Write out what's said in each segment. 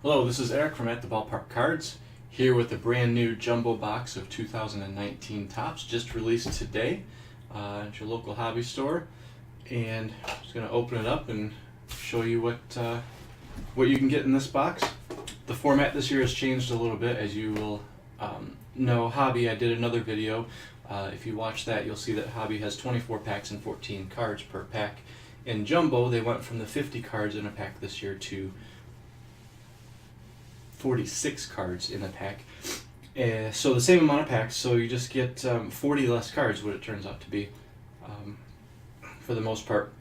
Hello, this is Eric from At the Ballpark Cards, here with a brand new jumbo box of 2019 Topps, just released today at your local hobby store. And I'm just going to open it up and show you what you can get in this box. The format this year has changed a little bit, as you will know. Hobby, I did another video. If you watch that, you'll see that Hobby has 24 packs and 14 cards per pack. In jumbo, they went from the 50 cards in a pack this year to 46 cards in a pack. So the same amount of packs, so you just get 40 less cards, what it turns out to be, for the most part.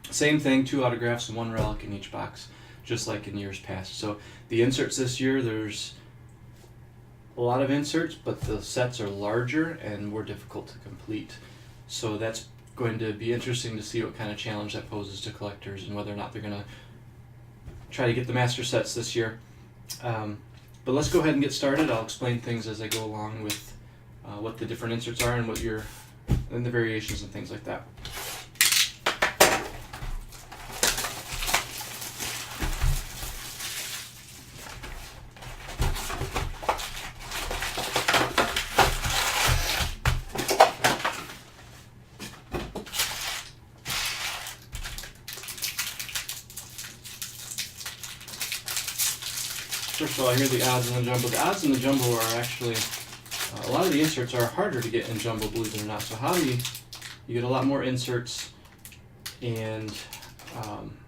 Same thing, 2 autographs and 1 relic in each box, just like in years past. So the inserts this year, there's a lot of inserts, but the sets are larger and more difficult to complete. So that's going to be interesting to see what kind of challenge that poses to collectors and whether or not they're going to try to get the master sets this year. But let's go ahead and get started. I'll explain things as I go along with what the different inserts are and and the variations and things like that. First of all, here are the odds in the jumbo. The odds in the jumbo are actually, a lot of the inserts are harder to get in jumbo, believe it or not. So Hobby, you get a lot more inserts and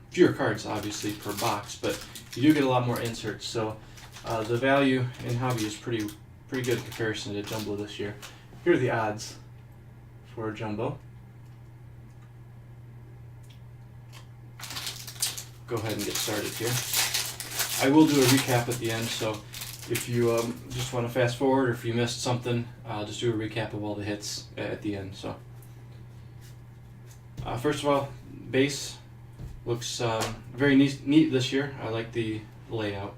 fewer cards, obviously, per box, but you do get a lot more inserts. So the value in Hobby is pretty good in comparison to jumbo this year. Here are the odds for jumbo. Go ahead and get started here. I will do a recap at the end, so if you just want to fast forward or if you missed something, I'll just do a recap of all the hits at the end. So, first of all, base looks very neat this year. I like the layout.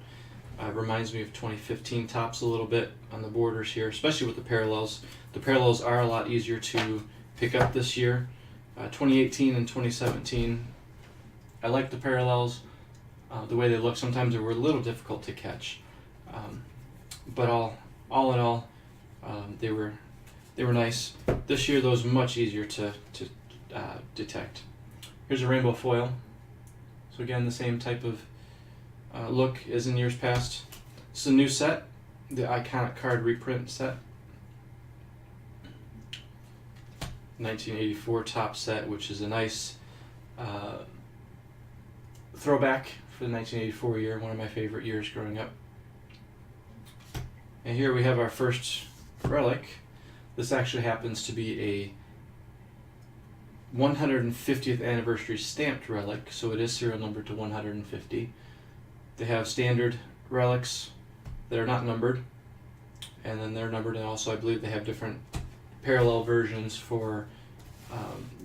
Reminds me of 2015 Topps a little bit on the borders here, especially with the parallels. The parallels are a lot easier to pick up this year. 2018 and 2017, I like the parallels. The way they look, sometimes they were a little difficult to catch, but all in all, they were nice. This year, those are much easier to detect. Here's a rainbow foil. So again, the same type of look as in years past. It's a new set, the Iconic Card reprint set. 1984 Topps set, which is a nice throwback for the 1984 year, one of my favorite years growing up. And here we have our first relic. This actually happens to be a 150th anniversary stamped relic, so it is serial numbered to 150. They have standard relics that are not numbered, and then they're numbered, and also I believe they have different parallel versions for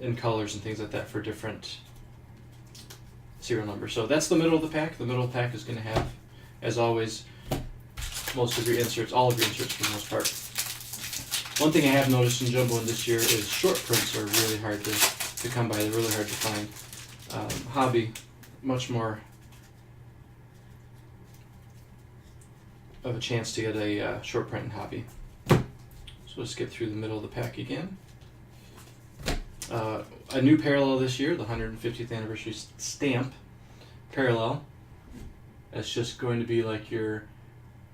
in colors and things like that for different serial number. So that's the middle of the pack. The middle of the pack is going to have, as always, most of your inserts, all of your inserts for the most part. One thing I have noticed in jumbo this year is short prints are really hard to come by. They're really hard to find. Hobby, much more of a chance to get a short print in Hobby. So let's get through the middle of the pack again. A new parallel this year, the 150th anniversary stamp parallel. It's just going to be like your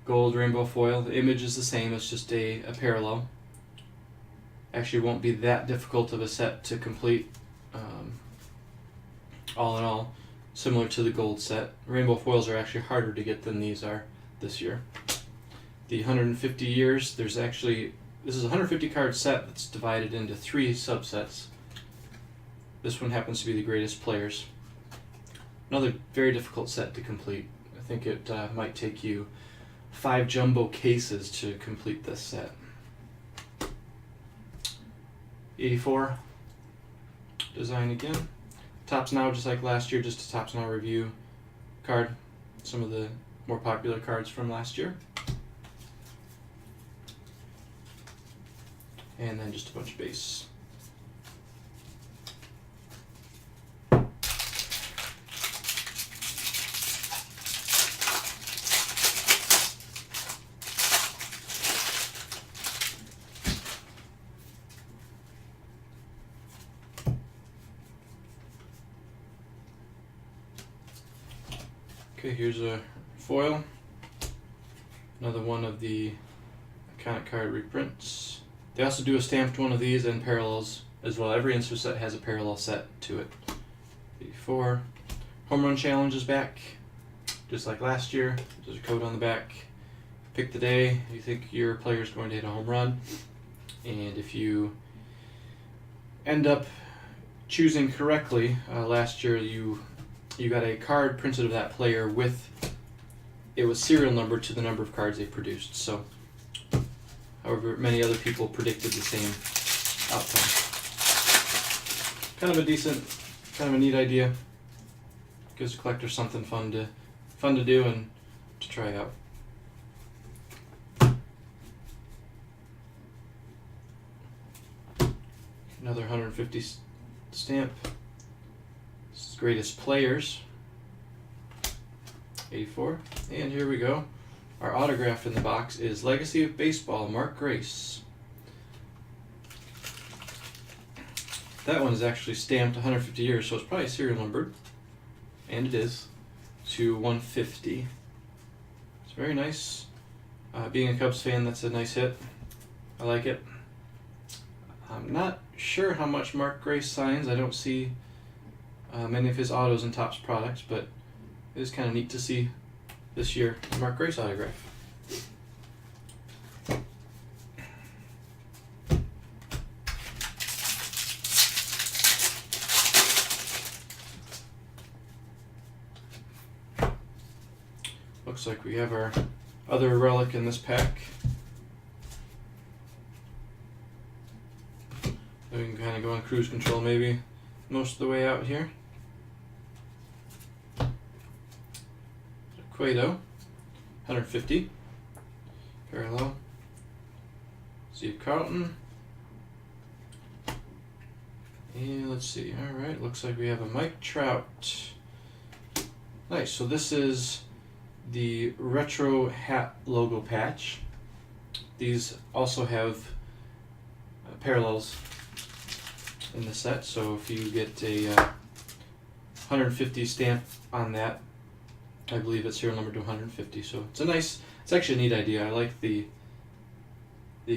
gold rainbow foil. The image is the same, it's just a parallel. Actually won't be that difficult of a set to complete, all in all, similar to the gold set. Rainbow foils are actually harder to get than these are this year. The 150 years, this is a 150 card set that's divided into 3 subsets. This one happens to be the greatest players. Another very difficult set to complete. I think it might take you 5 jumbo cases to complete this set. 84 design again. Topps Now, just like last year, just a Topps Now review card. Some of the more popular cards from last year. And then just a bunch of base. Okay, here's a foil. Another one of the iconic card reprints. They also do a stamped one of these and parallels as well. Every insert set has a parallel set to it. 84. Home Run Challenge is back, just like last year. There's a code on the back. Pick the day you think your player is going to hit a home run, and if you end up choosing correctly, last year you got a card printed of that player with it was serial number to the number of cards they produced. So, however many other people predicted the same outcome. Kind of a decent, kind of a neat idea. Gives the collector something fun to do and to try out. Another 150 stamp. This is Greatest Players. 84. And here we go. Our autograph in the box is Legacy of Baseball, Mark Grace. That one is actually stamped 150 years, so it's probably serial numbered. And it is to 150. It's very nice. Being a Cubs fan, that's a nice hit. I like it. I'm not sure how much Mark Grace signs. I don't see many of his autos in Topps products, but it is kind of neat to see this year a Mark Grace autograph. Looks like we have our other relic in this pack. We can kind of go on cruise control maybe most of the way out here. Cueto, 150. Parallel. Steve Carlton. And let's see. Alright, looks like we have a Mike Trout. Nice. So this is the retro hat logo patch. These also have parallels in the set, so if you get a 150 stamp on that, I believe it's serial number to 150. So it's a nice, it's actually a neat idea. I like the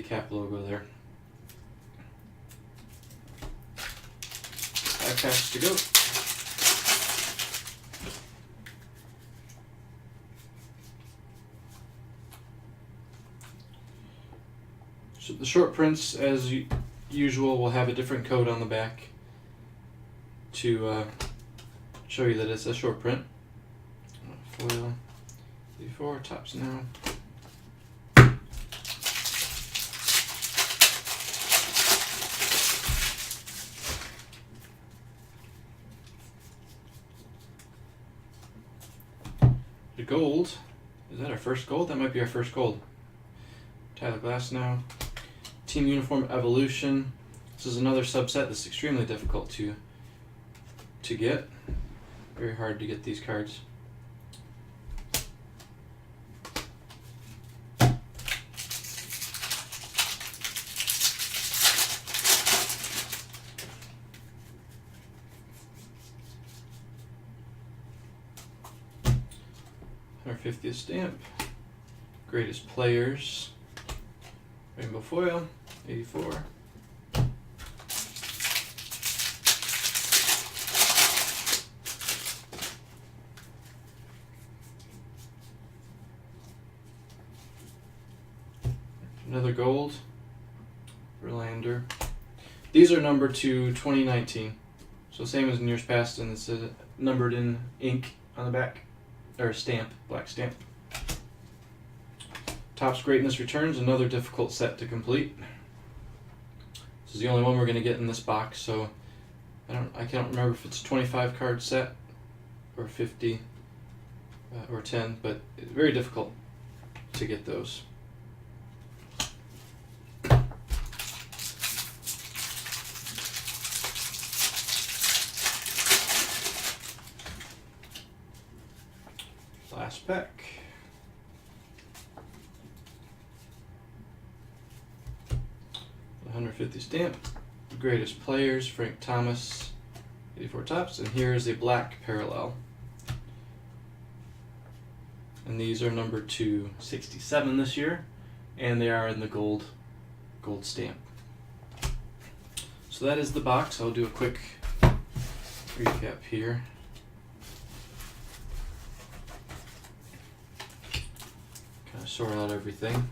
cap logo there. 5 packs to go. So the short prints, as usual, will have a different code on the back to show you that it's a short print. Foil, 84, Topps now. The gold, is that our first gold? That might be our first gold. Tyler Glasnow. Team Uniform Evolution. This is another subset that's extremely difficult to get. Very hard to get these cards. Our 50th stamp. Greatest Players. Rainbow foil, 84. Another gold, Verlander. These are numbered to 2019, so same as in years past, and it's numbered in ink on the back, or stamp, black stamp. Topps Greatness Returns, another difficult set to complete. This is the only one we're going to get in this box, so I can't remember if it's a 25 card set or 50 or 10, but it's very difficult to get those. Last pack. The 150 stamp. Greatest Players, Frank Thomas, 84 Topps, and here is a black parallel. And these are numbered to 67 this year, and they are in the gold stamp. So that is the box. I'll do a quick recap here. Kind of sort out everything.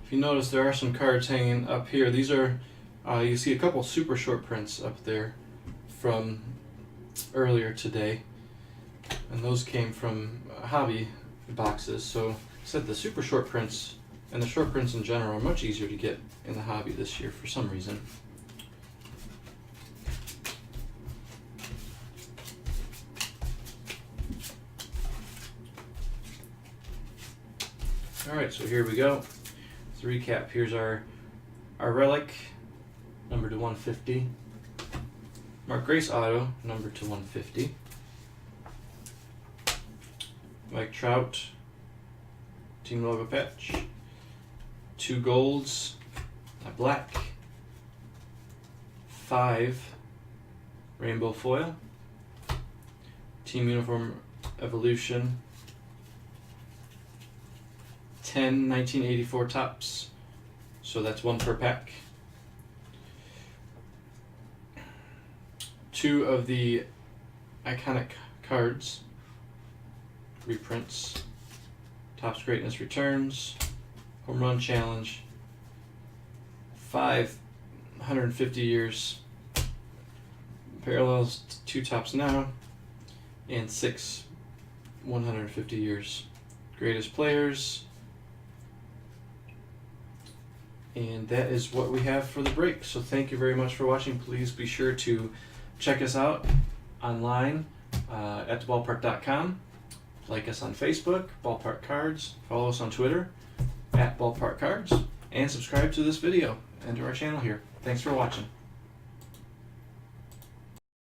If you notice, there are some cards hanging up here. These are, you see a couple super short prints up there from earlier today, and those came from hobby boxes. So I said the super short prints and the short prints in general are much easier to get in the hobby this year for some reason. Alright, so here we go. To recap, here's our relic, numbered to 150. Mark Grace auto, numbered to 150. Mike Trout, team logo patch. 2 golds, a black. 5 rainbow foil. Team uniform evolution. 10 1984 tops, so that's 1 per pack. 2 of the iconic cards, reprints. Topps Greatness returns, home run challenge. 5 150 years parallels, 2 tops now, and 6 150 years greatest players. And that is what we have for the break. So thank you very much for watching. Please be sure to check us out online at theballpark.com. Like us on Facebook, Ballpark Cards. Follow us on Twitter at Ballpark Cards. And subscribe to this video and to our channel here. Thanks for watching.